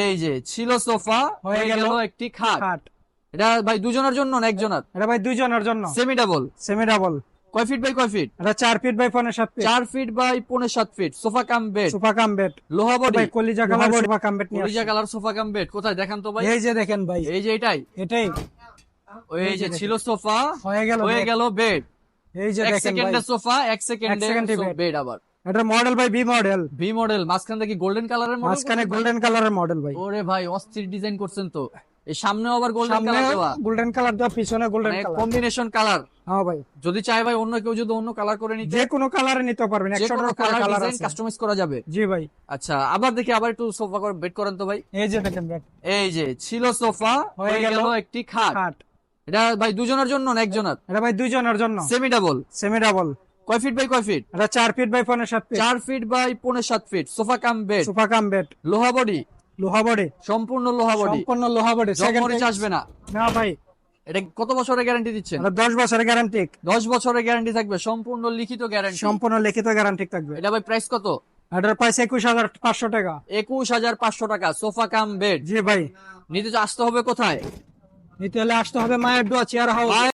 এই যে ছিল সোফা, হয়ে গেল একটি খাট। খাট। এটা ভাই দুজনের জন্য না একজনের? এটা ভাই দুইজনের জন্য। Semi double. Semi double. কয় ফিট বাই কয় ফিট? এটা 4 feet by 5.7 feet. 4 feet by 5.7 feet. Sofa cum bed, sofa cum bed. লোহা বডি, ভাই কলিজা কালার সোফা কাম বেড নিয়ে কলিজা আসছি। Colour sofa cum bed. কোথায় দেখান তো ভাই? এই যে দেখেন ভাই, এই যে এটাই। এটাই এই যে ছিল সোফা, হয়ে গেল হয়ে bed। গেল বেড। এই যে এক দেখেন ভাই, সেকেন্ডের সোফা, এক সেকেন্ডে সেকেন্ডের bed। বেড। আবার এটা মডেল ভাই বি মডেল। ভি মডেল, মাঝখান থেকে গোল্ডেন কালারের মডেল। মাঝখানে গোল্ডেন কালারের মডেল ভাই। ওরে ভাই অস্থির ডিজাইন করছেন তো। এই সামনে আবার গোল্ডেন সামনে কালার দেওয়া, গোল্ডেন কালার দেওয়া, পিছনে গোল্ডেন কালার। Combination colour. হ্যাঁ ভাই, যদি চাই ভাই অন্য কেউ যদি অন্য কালার করে নিতে, যে কোনো কালারে নিতে পারবেন, যে 100 কোনো টাকা কালার কালার ডিজাইন আছে। কাস্টমাইজ করা যাবে। জি ভাই, আচ্ছা আবার দেখি, আবার একটু সোফা করে বেড করেন তো ভাই। এই যে দেখেন bed। এই যে ছিল সোফা, হয়ে হয়ে গেল গেল একটি খাট। খাট। এটা ভাই দুজনের জন্য না একজনের? এটা ভাই দুইজনের জন্য। Semi double. Semi double. কয় ফিট বাই কয় ফিট? এটা 4 feet by 5.7 feet. 4 feet by 5.7 feet. Sofa cum bed, sofa cum bed. লোহা বডি, লোহা বডি। সম্পূর্ণ লোহা বডি। সম্পূর্ণ লোহা বডি। জমমরিচ আসবে না। না ভাই, এটা কত বছরের গ্যারান্টি দিচ্ছেন? এটা 10 বছরের গ্যারান্টি। 10 বছরের গ্যারান্টি থাকবে, সম্পূর্ণ লিখিত গ্যারান্টি। সম্পূর্ণ লিখিত গ্যারান্টি থাকবে। এটা ভাই প্রাইস কত? এটার প্রাইস 21,500 টাকা। 21,500 টাকা সোফা কাম বেড। জি ভাই, নিতে আসতে হবে কোথায়? নিতে হলে আসতে হবে মায়ের দোয়া চেয়ার হাউস।